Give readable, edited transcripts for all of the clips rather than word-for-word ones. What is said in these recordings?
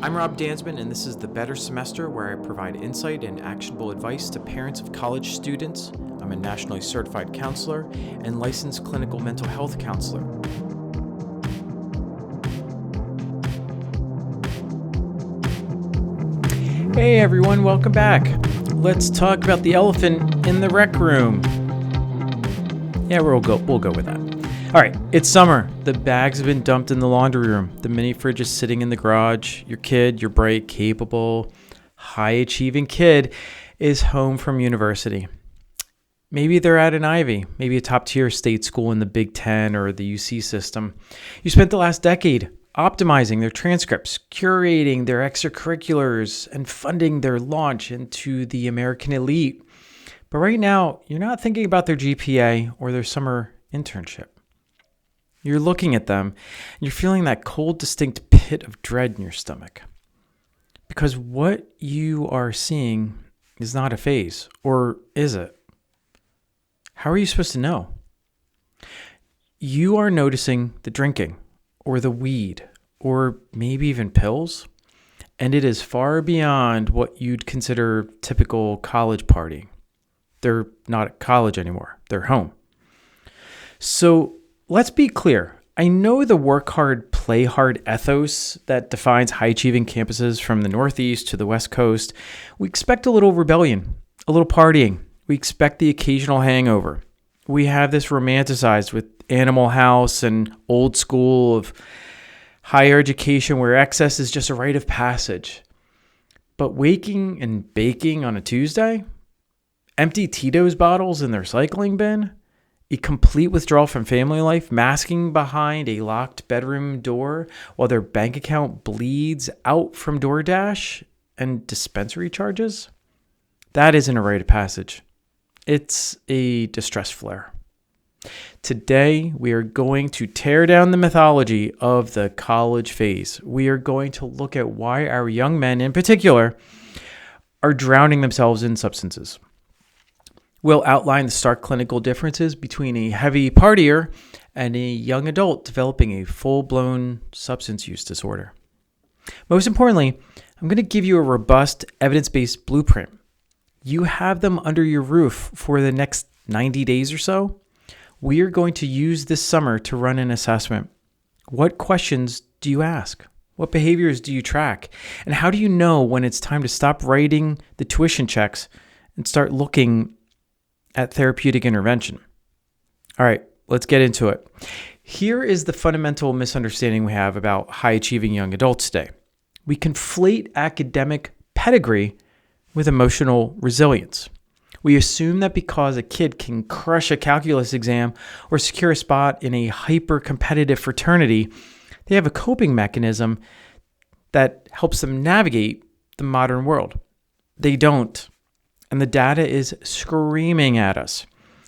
I'm Rob Dansman, and this is The Better Semester, where I provide insight and actionable advice to parents of college students. I'm a nationally certified counselor and licensed clinical mental health counselor. Hey everyone, welcome back. Let's talk about the elephant in the rec room. Yeah, we'll go with that. All right, it's summer. The bags have been dumped in the laundry room. The mini fridge is sitting in the garage. Your kid, your bright, capable, high-achieving kid is home from university. Maybe they're at an Ivy, maybe a top-tier state school in the Big Ten or the UC system. You spent the last decade optimizing their transcripts, curating their extracurriculars, and funding their launch into the American elite. But right now, you're not thinking about their GPA or their summer internship. You're looking at them, and you're feeling that cold, distinct pit of dread in your stomach. Because what you are seeing is not a phase, or is it? How are you supposed to know? You are noticing the drinking, or the weed, or maybe even pills, and it is far beyond what you'd consider typical college partying. They're not at college anymore. They're home. So let's be clear. I know the work hard, play hard ethos that defines high-achieving campuses from the Northeast to the West Coast. We expect a little rebellion, a little partying. We expect the occasional hangover. We have this romanticized with Animal House and old school of higher education where excess is just a rite of passage. But waking and baking on a Tuesday? Empty Tito's bottles in their recycling bin? A complete withdrawal from family life, masking behind a locked bedroom door while their bank account bleeds out from DoorDash and dispensary charges? That isn't a rite of passage. It's a distress flare. Today, we are going to tear down the mythology of the college phase. We are going to look at why our young men in particular are drowning themselves in substances. We'll outline the stark clinical differences between a heavy partier and a young adult developing a full-blown substance use disorder. Most importantly, I'm going to give you a robust, evidence-based blueprint. You have them under your roof for the next 90 days or so. We are going to use this summer to run an assessment. What questions do you ask? What behaviors do you track? And how do you know when it's time to stop writing the tuition checks and start looking at therapeutic intervention? All right, let's get into it. Here is the fundamental misunderstanding we have about high-achieving young adults today. We conflate academic pedigree with emotional resilience. We assume that because a kid can crush a calculus exam or secure a spot in a hyper-competitive fraternity, they have a coping mechanism that helps them navigate the modern world. They don't. And the data is screaming at us.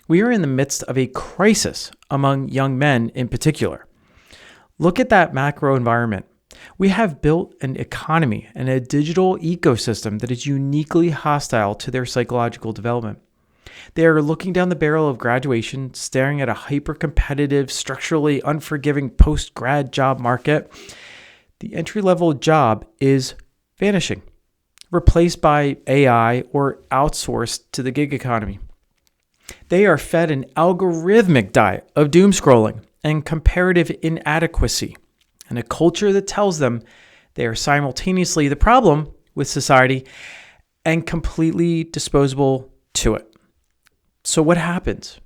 We are in the midst of a crisis among young men in particular. Look at that macro environment. We have built an economy and a digital ecosystem that is uniquely hostile to their psychological development. They are looking down the barrel of graduation, staring at a hyper-competitive, structurally unforgiving post-grad job market. The entry-level job is vanishing, replaced by AI or outsourced to the gig economy. They are fed an algorithmic diet of doom scrolling and comparative inadequacy, and a culture that tells them they are simultaneously the problem with society and completely disposable to it. So what happens?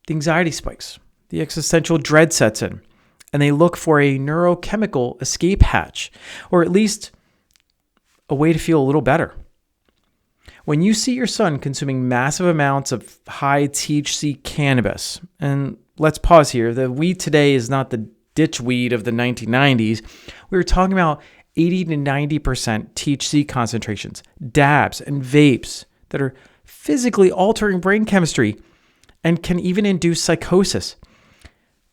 The anxiety spikes, the existential dread sets in, and they look for a neurochemical escape hatch, or at least a way to feel a little better. When you see your son consuming massive amounts of high-THC cannabis, and let's pause here, the weed today is not the ditch weed of the 1990s. We were talking about 80 to 90% THC concentrations, dabs, and vapes that are physically altering brain chemistry and can even induce psychosis.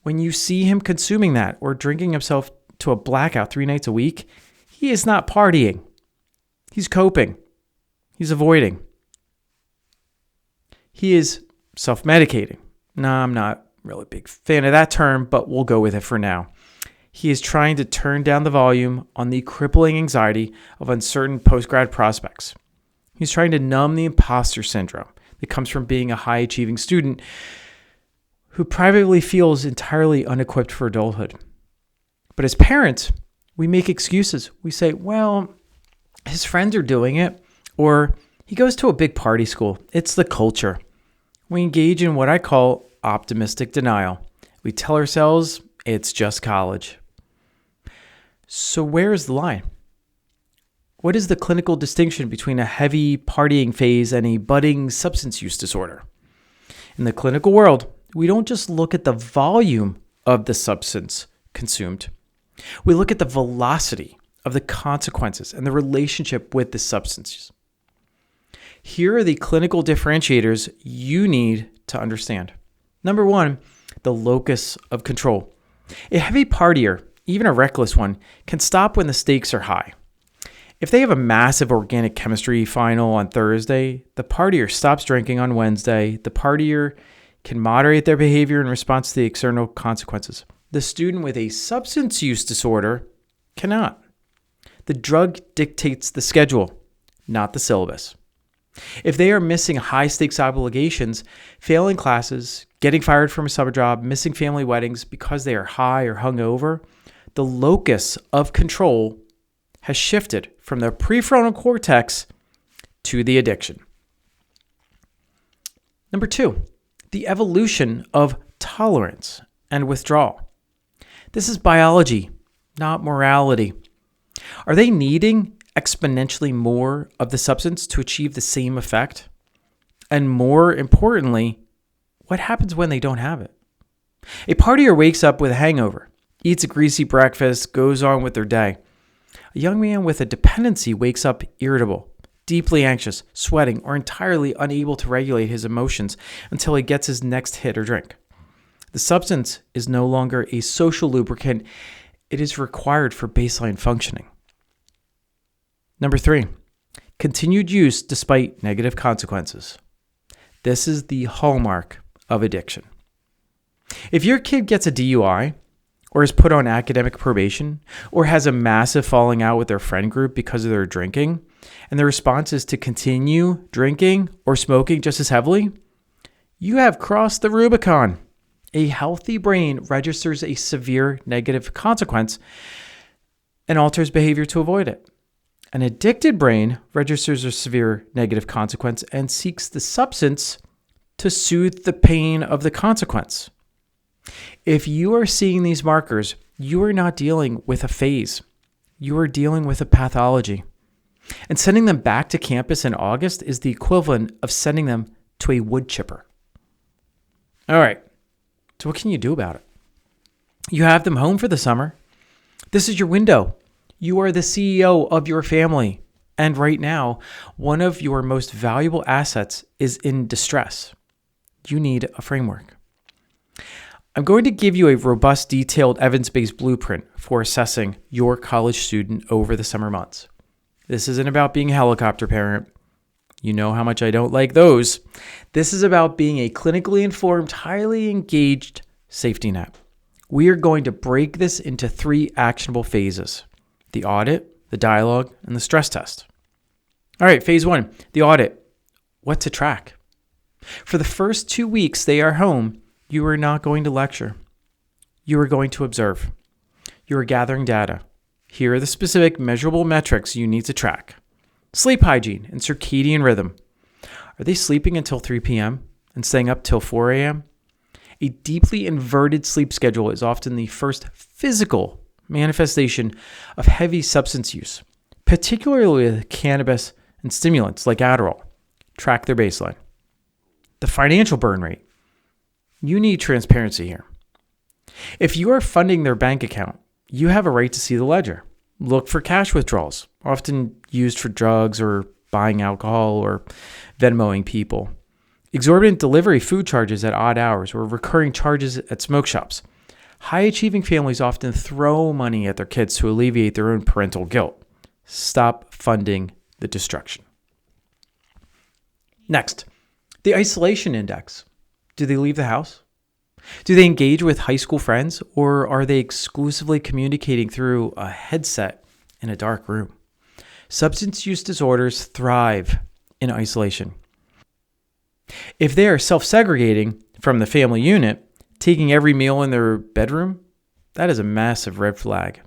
When you see him consuming that or drinking himself to a blackout 3 nights a week, he is not partying. He's coping. He's avoiding. He is self-medicating. No, I'm not really a big fan of that term, but we'll go with it for now. He is trying to turn down the volume on the crippling anxiety of uncertain post-grad prospects. He's trying to numb the imposter syndrome that comes from being a high-achieving student who privately feels entirely unequipped for adulthood. But as parents, we make excuses. We say, well, his friends are doing it, or he goes to a big party school. It's the culture. We engage in what I call optimistic denial. We tell ourselves it's just college. So where is the line? What is the clinical distinction between a heavy partying phase and a budding substance use disorder? In the clinical world, we don't just look at the volume of the substance consumed. We look at the velocity of the consequences and the relationship with the substances. Here are the clinical differentiators you need to understand. Number one, the locus of control. A heavy partier, even a reckless one, can stop when the stakes are high. If they have a massive organic chemistry final on Thursday, the partier stops drinking on Wednesday. The partier can moderate their behavior in response to the external consequences. The student with a substance use disorder cannot. The drug dictates the schedule, not the syllabus. If they are missing high-stakes obligations, failing classes, getting fired from a summer job, missing family weddings because they are high or hungover, the locus of control has shifted from the prefrontal cortex to the addiction. Number two, the evolution of tolerance and withdrawal. This is biology, not morality. Are they needing exponentially more of the substance to achieve the same effect? And more importantly, what happens when they don't have it? A partier wakes up with a hangover, eats a greasy breakfast, goes on with their day. A young man with a dependency wakes up irritable, deeply anxious, sweating, or entirely unable to regulate his emotions until he gets his next hit or drink. The substance is no longer a social lubricant. It is required for baseline functioning. Number three, continued use despite negative consequences. This is the hallmark of addiction. If your kid gets a DUI, or is put on academic probation, or has a massive falling out with their friend group because of their drinking, and the response is to continue drinking or smoking just as heavily, you have crossed the Rubicon. A healthy brain registers a severe negative consequence and alters behavior to avoid it. An addicted brain registers a severe negative consequence and seeks the substance to soothe the pain of the consequence. If you are seeing these markers, you are not dealing with a phase. You are dealing with a pathology. And sending them back to campus in August is the equivalent of sending them to a wood chipper. All right, so what can you do about it? You have them home for the summer. This is your window. You are the CEO of your family. And right now, one of your most valuable assets is in distress. You need a framework. I'm going to give you a robust, detailed, evidence-based blueprint for assessing your college student over the summer months. This isn't about being a helicopter parent. You know how much I don't like those. This is about being a clinically informed, highly engaged safety net. We are going to break this into 3 actionable phases: the audit, the dialogue, and the stress test. All right, phase 1, the audit. What to track? For the first 2 weeks they are home, you are not going to lecture. You are going to observe. You are gathering data. Here are the specific measurable metrics you need to track. Sleep hygiene and circadian rhythm. Are they sleeping until 3 p.m. and staying up till 4 a.m.? A deeply inverted sleep schedule is often the first physical manifestation of heavy substance use, particularly with cannabis and stimulants like Adderall. Track their baseline. The financial burn rate. You need transparency here. If you are funding their bank account, you have a right to see the ledger. Look for cash withdrawals, often used for drugs or buying alcohol or Venmoing people. Exorbitant delivery food charges at odd hours or recurring charges at smoke shops. High-achieving families often throw money at their kids to alleviate their own parental guilt. Stop funding the destruction. Next, the isolation index. Do they leave the house? Do they engage with high school friends, or are they exclusively communicating through a headset in a dark room? Substance use disorders thrive in isolation. If they are self-segregating from the family unit, taking every meal in their bedroom, that is a massive red flag.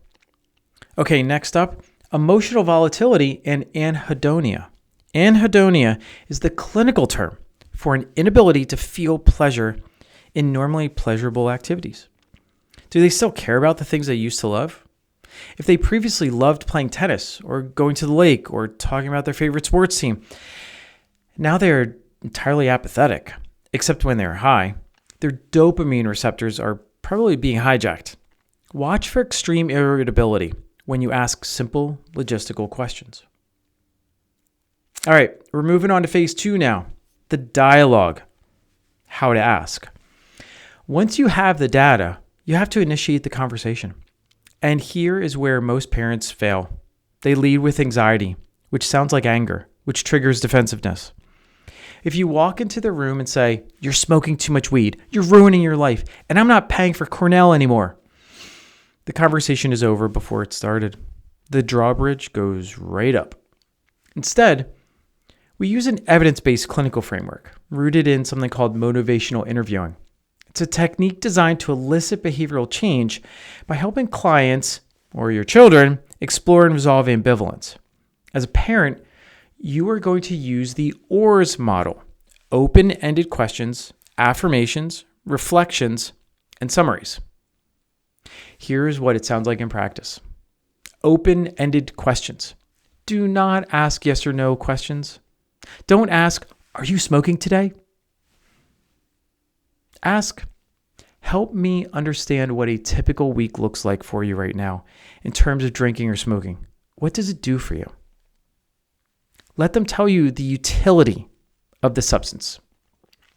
Okay, next up, emotional volatility and anhedonia. Anhedonia is the clinical term for an inability to feel pleasure in normally pleasurable activities. Do they still care about the things they used to love? If they previously loved playing tennis or going to the lake or talking about their favorite sports team, now they're entirely apathetic, except when they're high. Their dopamine receptors are probably being hijacked. Watch for extreme irritability when you ask simple logistical questions. All right, we're moving on to phase 2 now, the dialogue, how to ask. Once you have the data, you have to initiate the conversation. And here is where most parents fail. They lead with anxiety, which sounds like anger, which triggers defensiveness. If you walk into the room and say, "You're smoking too much weed, you're ruining your life, and I'm not paying for Cornell anymore," the conversation is over before it started. The drawbridge goes right up. Instead, we use an evidence-based clinical framework rooted in something called motivational interviewing. It's a technique designed to elicit behavioral change by helping clients or your children explore and resolve ambivalence. As a parent, you are going to use the OARS model: open-ended questions, affirmations, reflections, and summaries. Here's what it sounds like in practice. Open-ended questions. Do not ask yes or no questions. Don't ask, "Are you smoking today?" Ask, "Help me understand what a typical week looks like for you right now in terms of drinking or smoking. What does it do for you?" Let them tell you the utility of the substance.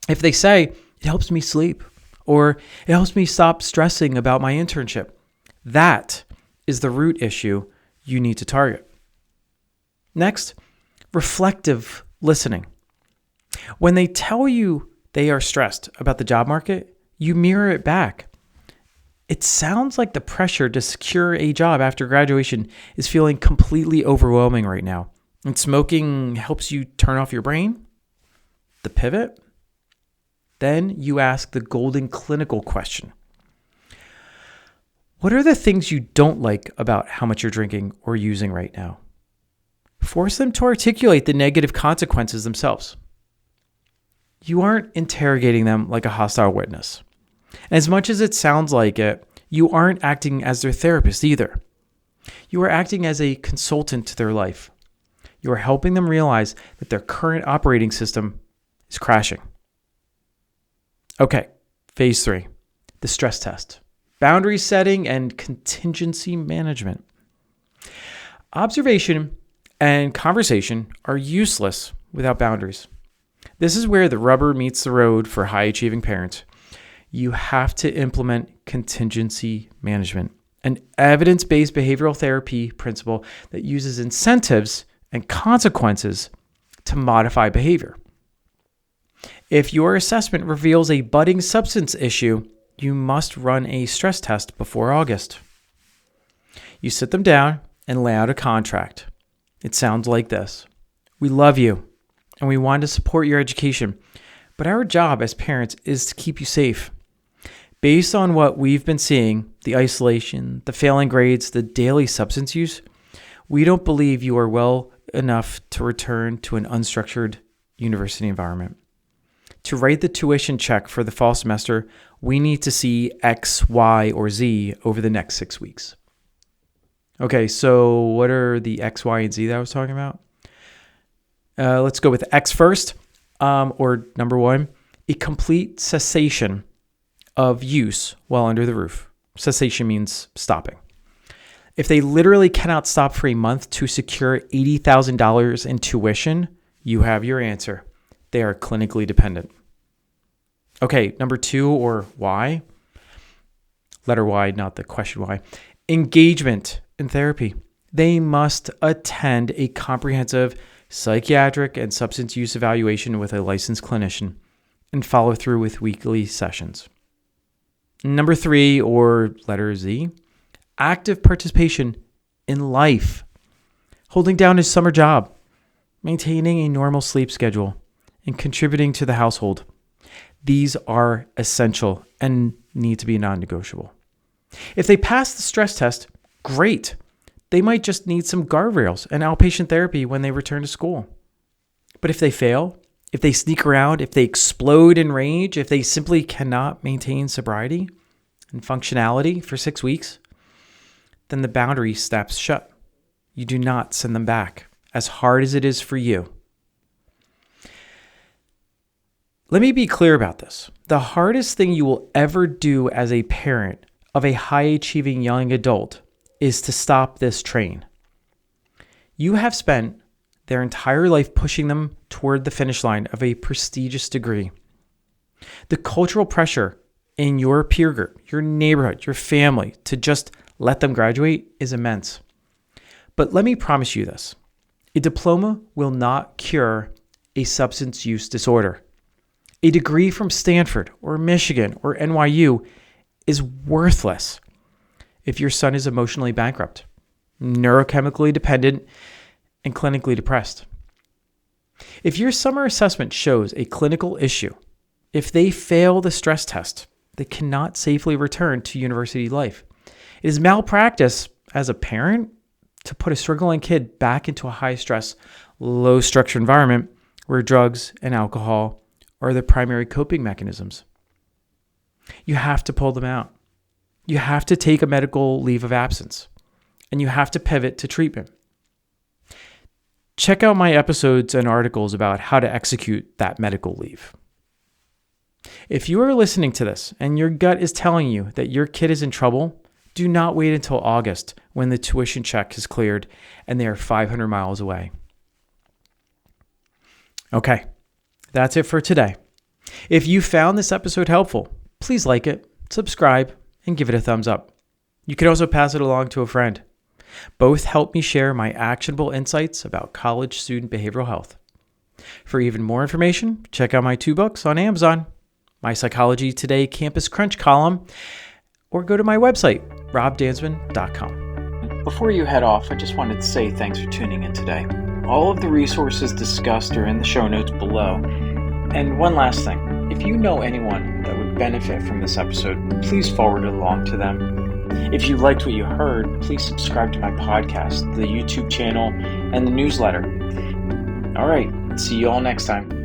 If they say, "It helps me sleep," or "It helps me stop stressing about my internship," that is the root issue you need to target. Next, reflective listening. When they tell you they are stressed about the job market, you mirror it back. It sounds like the pressure to secure a job after graduation is feeling completely overwhelming right now, and smoking helps you turn off your brain. The pivot? Then you ask the golden clinical question. What are the things you don't like about how much you're drinking or using right now? Force them to articulate the negative consequences themselves. You aren't interrogating them like a hostile witness. As much as it sounds like it, you aren't acting as their therapist either. You are acting as a consultant to their life. You are helping them realize that their current operating system is crashing. Okay, phase 3, the stress test. Boundary setting and contingency management. Observation and conversation are useless without boundaries. This is where the rubber meets the road for high-achieving parents. You have to implement contingency management, an evidence-based behavioral therapy principle that uses incentives and consequences to modify behavior. If your assessment reveals a budding substance issue, you must run a stress test before August. You sit them down and lay out a contract. It sounds like this. We love you and we want to support your education, but our job as parents is to keep you safe. Based on what we've been seeing, the isolation, the failing grades, the daily substance use, we don't believe you are well enough to return to an unstructured university environment. To write the tuition check for the fall semester, we need to see X, Y, or Z over the next 6 weeks. Okay, so what are the X, Y, and Z that I was talking about? Let's go with X first, or number 1, a complete cessation of use while under the roof. Cessation means stopping. If they literally cannot stop for a month to secure $80,000 in tuition, you have your answer. They are clinically dependent. Okay, number 2, or Y. Letter Y, not the question Y. Engagement in therapy. They must attend a comprehensive psychiatric and substance use evaluation with a licensed clinician and follow through with weekly sessions. Number 3, or letter Z, active participation in life. Holding down his summer job, maintaining a normal sleep schedule, and contributing to the household. These are essential and need to be non-negotiable. If they pass the stress test, great. They might just need some guardrails and outpatient therapy when they return to school. But if they fail, if they sneak around, if they explode in rage, if they simply cannot maintain sobriety and functionality for 6 weeks, then the boundary snaps shut. You do not send them back, as hard as it is for you. Let me be clear about this. The hardest thing you will ever do as a parent of a high-achieving young adult is to stop this train. You have spent their entire life pushing them toward the finish line of a prestigious degree. The cultural pressure in your peer group, your neighborhood, your family to just let them graduate is immense. But let me promise you this. A diploma will not cure a substance use disorder. A degree from Stanford or Michigan or NYU is worthless if your son is emotionally bankrupt, neurochemically dependent, and clinically depressed. If your summer assessment shows a clinical issue, if they fail the stress test, they cannot safely return to university life. It is malpractice as a parent to put a struggling kid back into a high-stress, low-structure environment where drugs and alcohol are the primary coping mechanisms. You have to pull them out. You have to take a medical leave of absence, and you have to pivot to treatment. Check out my episodes and articles about how to execute that medical leave. If you are listening to this and your gut is telling you that your kid is in trouble, do not wait until August when the tuition check is cleared and they are 500 miles away. Okay, that's it for today. If you found this episode helpful, please like it, subscribe, and give it a thumbs up. You can also pass it along to a friend. Both help me share my actionable insights about college student behavioral health. For even more information, check out my 2 books on Amazon, my Psychology Today Campus Crunch column, or go to my website, robdansman.com. Before you head off, I just wanted to say thanks for tuning in today. All of the resources discussed are in the show notes below. And one last thing, if you know anyone that would benefit from this episode, please forward it along to them. If you liked what you heard, please subscribe to my podcast, the YouTube channel, and the newsletter. All right, see you all next time.